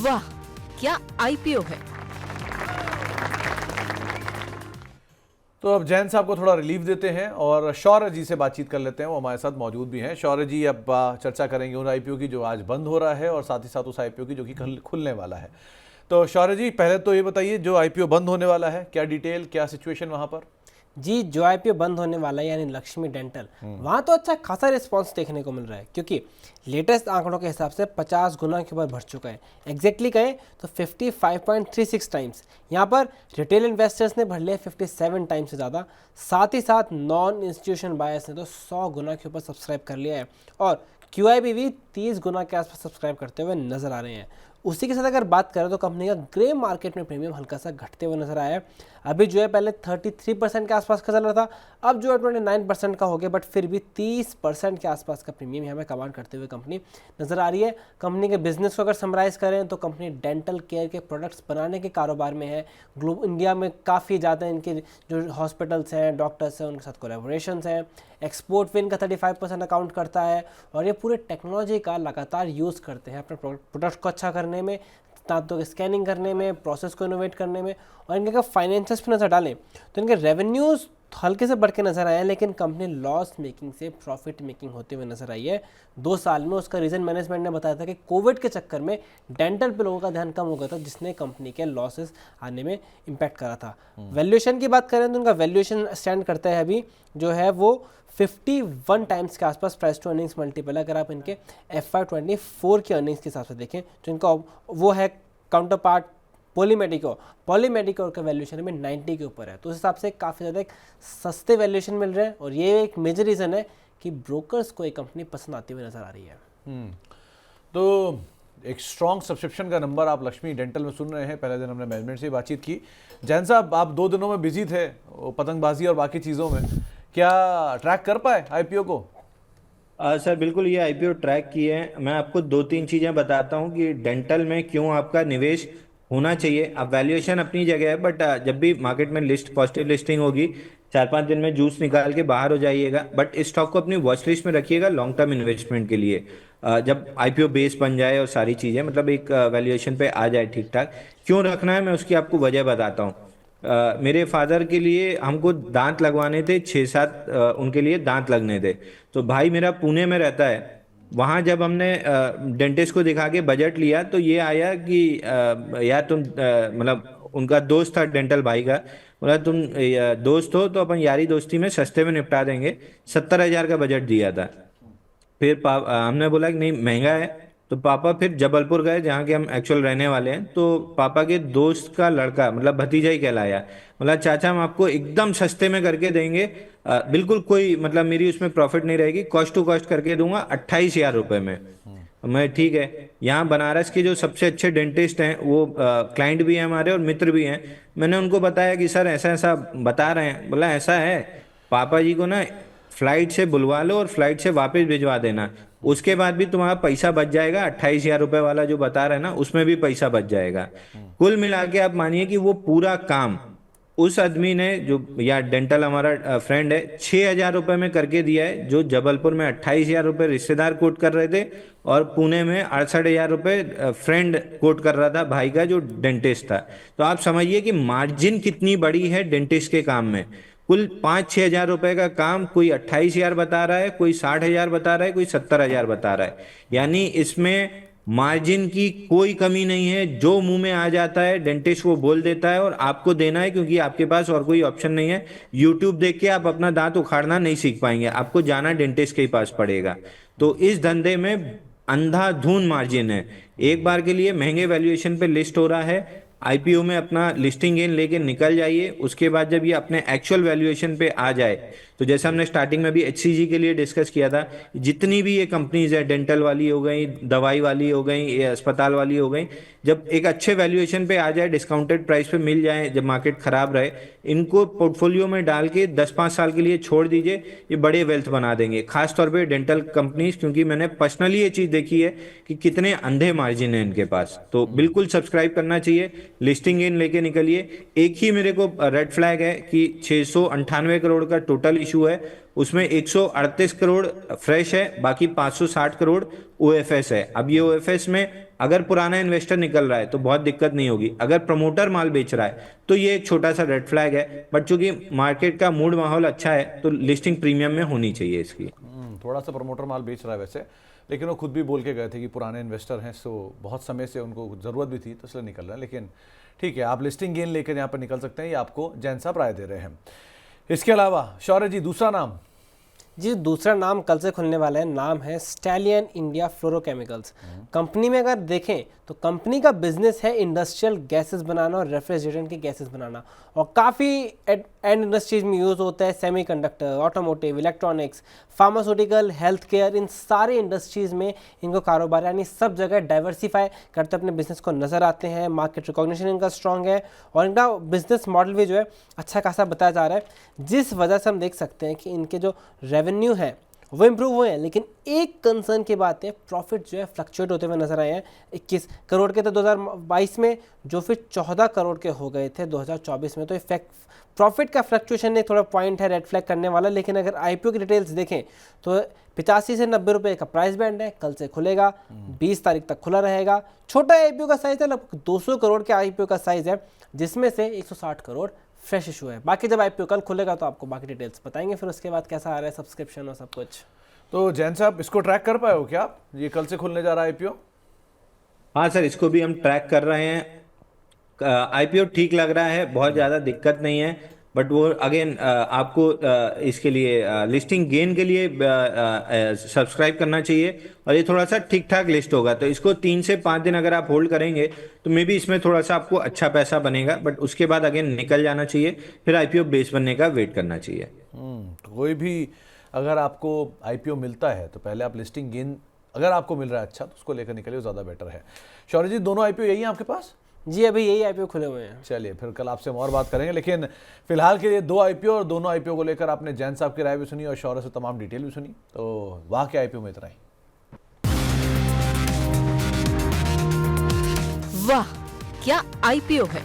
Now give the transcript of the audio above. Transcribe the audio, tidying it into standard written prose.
वाह, क्या आईपीओ है। तो अब जैन साहब को थोड़ा रिलीफ देते हैं और शौर्य जी से बातचीत कर लेते हैं, वो हमारे साथ मौजूद भी हैं। शौर्य जी, अब चर्चा करेंगे उन आईपीओ की जो आज बंद हो रहा है और साथ ही साथ उस आईपीओ की जो कि कल खुलने वाला है। तो शौर्य जी, पहले तो ये बताइए, जो आईपीओ बंद होने वाला है, क्या डिटेल, क्या सिचुएशन वहाँ पर? जी, जो आईपीओ बंद होने वाला है यानी लक्ष्मी डेंटल, वहाँ तो अच्छा खासा रिस्पांस देखने को मिल रहा है, क्योंकि लेटेस्ट आंकड़ों के हिसाब से 50 गुना के ऊपर बढ़ चुका है। एग्जैक्टली कहें तो 55.36 टाइम्स। यहाँ पर रिटेल इन्वेस्टर्स ने भर लिया 57 टाइम्स से ज़्यादा। साथ ही साथ नॉन इंस्टीट्यूशन बायर्स ने तो 100 गुना के ऊपर सब्सक्राइब कर लिया है और क्यूआईबी भी 30 गुना के आसपास सब्सक्राइब करते हुए नजर आ रहे हैं। उसी के साथ अगर बात करें तो कंपनी का ग्रे मार्केट में प्रीमियम हल्का सा घटते हुए नजर आया है। अभी जो है पहले 33% के आसपास का चल रहा था, अब जो है 29% का हो गया, बट फिर भी 30% के आसपास का प्रीमियम यहाँ पे कमांड करते हुए कंपनी नजर आ रही है। कंपनी के बिजनेस को अगर समराइज करें तो कंपनी डेंटल केयर के प्रोडक्ट्स बनाने के कारोबार में है। इंडिया में काफ़ी ज़्यादा इनके जो हॉस्पिटल्स हैं, डॉक्टर्स हैं, उनके साथ कोलैबोरेशंस हैं। एक्सपोर्ट भी इनका 35% अकाउंट करता है और ये पूरे टेक्नोलॉजी का लगातार यूज़ करते हैं अपने प्रोडक्ट को अच्छा करने में, दांतों की स्कैनिंग करने में, प्रोसेस को इनोवेट करने में। और इनके अगर फाइनेंसेस पर नज़र डालें तो इनके रेवेन्यूज़ हल्के से बढ़ के नजर आए हैं, लेकिन कंपनी लॉस मेकिंग से प्रॉफिट मेकिंग होते हुए नजर आई है 2 साल में। उसका रीज़न मैनेजमेंट ने बताया था कि कोविड के चक्कर में डेंटल पे लोगों का ध्यान कम हो गया था, जिसने कंपनी के लॉसेस आने में इम्पैक्ट करा था। वैल्यूएशन की बात करें तो उनका वैल्यूएशन स्टैंड करता है अभी जो है वो 51 टाइम्स के आसपास प्राइस टू अर्निंग्स मल्टीपल। अगर आप इनके FY24 की अर्निंग्स के हिसाब से देखें तो इनका वो है काउंटर पार्ट पॉलीमेडिक्योर का वैल्यूएशन में 90 के ऊपर है, तो उस हिसाब से काफ़ी ज़्यादा एक सस्ते वैल्यूएशन मिल रहे हैं और ये एक मेजर रीज़न है कि ब्रोकर्स को एक कंपनी पसंद आती हुई नजर आ रही है। तो एक स्ट्रॉन्ग सब्सक्रिप्शन का नंबर आप लक्ष्मी डेंटल में सुन रहे हैं। पहले दिन हमने मैनेजमेंट से बातचीत की। जैन साहब, आप 2 दिनों में बिजी थे पतंगबाजी और बाकी चीज़ों में, क्या ट्रैक कर पाए आईपीओ को? सर बिल्कुल, ये आईपीओ ट्रैक किए हैं। मैं आपको 2-3 चीज़ें बताता हूँ कि डेंटल में क्यों आपका निवेश होना चाहिए। अब वैल्यूएशन अपनी जगह है, बट जब भी मार्केट में पॉजिटिव लिस्टिंग होगी 4-5 दिन में जूस निकाल के बाहर हो जाइएगा, बट इस स्टॉक को अपनी वॉच लिस्ट में रखिएगा लॉन्ग टर्म इन्वेस्टमेंट के लिए। जब आईपीओ बेस बन जाए और सारी चीज़ें मतलब एक वैल्यूएशन पे आ जाए ठीक ठाक, क्यों रखना है मैं उसकी आपको वजह बताता हूँ। मेरे फादर के लिए हमको दांत लगवाने थे, 6-7 उनके लिए दांत लगने थे। तो भाई मेरा पुणे में रहता है, वहाँ जब हमने डेंटिस्ट को दिखा के बजट लिया तो ये आया कि यार तुम मतलब उनका दोस्त था डेंटल भाई का, बोला तुम दोस्त हो तो अपन यारी दोस्ती में सस्ते में निपटा देंगे। 70,000 का बजट दिया था। फिर हमने बोला कि नहीं महंगा है, तो पापा फिर जबलपुर गए जहाँ के हम एक्चुअल रहने वाले हैं। तो पापा के दोस्त का लड़का मतलब भतीजा ही कहलाया, बोला चाचा हम आपको एकदम सस्ते में करके देंगे, बिल्कुल कोई मतलब मेरी उसमें प्रॉफिट नहीं रहेगी, कॉस्ट टू कॉस्ट करके दूंगा 28,000 रुपए में। मैं ठीक है। यहाँ बनारस के जो सबसे अच्छे डेंटिस्ट हैं वो क्लाइंट भी हैं हमारे और मित्र भी हैं। मैंने उनको बताया कि सर ऐसा ऐसा बता रहे हैं, बोला ऐसा है पापा जी को ना फ्लाइट से बुलवा लो और फ्लाइट से वापस भिजवा देना, उसके बाद भी तुम्हारा पैसा बच जाएगा। 28,000 रुपए वाला जो बता रहे हैं ना उसमें भी पैसा बच जाएगा। कुल मिला के आप मानिए कि वो पूरा काम उस आदमी ने जो या डेंटल हमारा फ्रेंड है 6,000 रुपए में करके दिया है, जो जबलपुर में 28,000 रुपए रिश्तेदार कोट कर रहे थे और पुणे में 68,000 रुपए फ्रेंड कोट कर रहा था भाई का जो डेंटिस्ट था। तो आप समझिए कि मार्जिन कितनी बड़ी है डेंटिस्ट के काम में। कुल 5-6 हजार रुपए का काम कोई 28,000 बता रहा है, कोई 60,000 बता रहा है, कोई 70,000 बता रहा है। यानी इसमें मार्जिन की कोई कमी नहीं है, जो मुंह में आ जाता है डेंटिस्ट वो बोल देता है और आपको देना है, क्योंकि आपके पास और कोई ऑप्शन नहीं है। यूट्यूब देख के आप अपना दांत उखाड़ना नहीं सीख पाएंगे, आपको जाना डेंटिस्ट के ही पास पड़ेगा। तो इस धंधे में अंधाधुंध मार्जिन है। एक बार के लिए महंगे वैल्यूएशन पे लिस्ट हो रहा है, आईपीओ में अपना लिस्टिंग गेन लेके निकल जाइए। उसके बाद जब ये अपने एक्चुअल वैल्यूएशन पे आ जाए तो जैसे हमने स्टार्टिंग में भी एचसीजी के लिए डिस्कस किया था, जितनी भी ये कंपनीज है, डेंटल वाली हो गई, दवाई वाली हो गई, ये अस्पताल वाली हो गई, जब एक अच्छे वैल्यूएशन पे आ जाए, डिस्काउंटेड प्राइस पे मिल जाए, जब मार्केट खराब रहे, इनको पोर्टफोलियो में डाल के 10-5 साल के लिए छोड़ दीजिए, ये बड़े वेल्थ बना देंगे, खासतौर पर डेंटल कंपनीज, क्योंकि मैंने पर्सनली ये चीज़ देखी है कि कितने अंधे मार्जिन है इनके पास। तो बिल्कुल सब्सक्राइब करना चाहिए, लिस्टिंग इन लेके निकलिए। एक ही मेरे को रेड फ्लैग है कि 698 करोड़ का टोटल इशू है उसमें 138 करोड़ फ्रेश है, बाकी 560 करोड़ ओएफएस है। अब ये ओएफएस में अगर पुराना इन्वेस्टर निकल रहा है तो बहुत दिक्कत नहीं होगी, अगर प्रमोटर माल बेच रहा है तो ये एक छोटा सा रेड फ्लैग है। बट चूंकि मार्केट का मूड माहौल अच्छा है तो लिस्टिंग प्रीमियम में होनी चाहिए इसकी। थोड़ा सा प्रमोटर माल बेच रहा है वैसे, लेकिन वो खुद भी बोल के गए थे कि पुराने इन्वेस्टर हैं, सो बहुत समय से उनको ज़रूरत भी थी तो इसलिए निकल रहे हैं। लेकिन ठीक है, आप लिस्टिंग गेन लेकर यहाँ पर निकल सकते हैं, ये आपको जैन साहब राय दे रहे हैं। इसके अलावा शौर्य जी दूसरा नाम? जी दूसरा नाम कल से खुलने वाला है, नाम है स्टैलियन इंडिया फ्लोरोकेमिकल्स। कंपनी में अगर देखें तो कंपनी का बिजनेस है इंडस्ट्रियल गैसेस बनाना और रेफ्रिजरेंट की गैसेस बनाना, और काफ़ी एंड इंडस्ट्रीज में यूज़ होता है। Semiconductor, automotive, electronics, pharmaceutical, health care, इन सारे इंडस्ट्रीज़ में इनको कारोबार यानी सब जगह डाइवर्सिफाई करते अपने बिजनेस को नज़र आते हैं। मार्केट रिकॉग्निशन इनका स्ट्रॉन्ग है और इनका बिजनेस मॉडल भी जो है अच्छा खासा बताया जा रहा है, जिस वजह से हम देख सकते हैं कि इनके जो रेवेन्यू है वो इम्प्रूव हुए हैं। लेकिन एक कंसर्न की बात है, प्रॉफिट जो है फ्लक्चुएट होते हुए नजर आए हैं। 21 करोड़ के थे 2022 में, जो फिर 14 करोड़ के हो गए थे 2024 में। तो इफेक्ट प्रॉफिट का फ्लक्चुएशन एक थोड़ा पॉइंट है रेड फ्लैग करने वाला। लेकिन अगर आईपीओ की डिटेल्स देखें तो 85 से 90 रुपये का प्राइस बैंड है, कल से खुलेगा, 20 तारीख तक खुला रहेगा। छोटा आईपीओ का साइज है, लगभग 200 करोड़ के आईपीओ का साइज है, जिसमें से 160 करोड़ फ्रेश इशू है। बाकी जब आईपीओ कल खुलेगा तो आपको बाकी डिटेल्स बताएंगे, फिर उसके बाद कैसा आ रहा है सब्सक्रिप्शन और सब कुछ। तो जैन साहब इसको ट्रैक कर पाए हो क्या आप? ये कल से खुलने जा रहा है आईपीओ? हाँ सर, इसको भी हम ट्रैक कर रहे हैं। आईपीओ ठीक लग रहा है, बहुत ज़्यादा दिक्कत नहीं है। बट वो अगेन आपको इसके लिए लिस्टिंग गेन के लिए सब्सक्राइब करना चाहिए और ये थोड़ा सा ठीक ठाक लिस्ट होगा। तो इसको 3 से 5 दिन अगर आप होल्ड करेंगे तो मे बी इसमें थोड़ा सा आपको अच्छा पैसा बनेगा, बट उसके बाद अगेन निकल जाना चाहिए, फिर आईपीओ बेस बनने का वेट करना चाहिए। कोई भी अगर आपको आईपीओ मिलता है तो पहले आप लिस्टिंग गेन अगर आपको मिल रहा है अच्छा तो उसको लेकर निकलिए, ज़्यादा बेटर है। शौर्य जी दोनों आईपीओ यही हैं आपके पास? जी अभी यही आईपीओ खुले हुए हैं। चलिए फिर कल आपसे हम और बात करेंगे, लेकिन फिलहाल के लिए 2 आईपीओ और दोनों आईपीओ को लेकर आपने जैन साहब की राय भी सुनी और शौर्य से तमाम डिटेल भी सुनी। तो वहाँ के आईपीओ में इतना ही। वाह क्या आईपीओ है।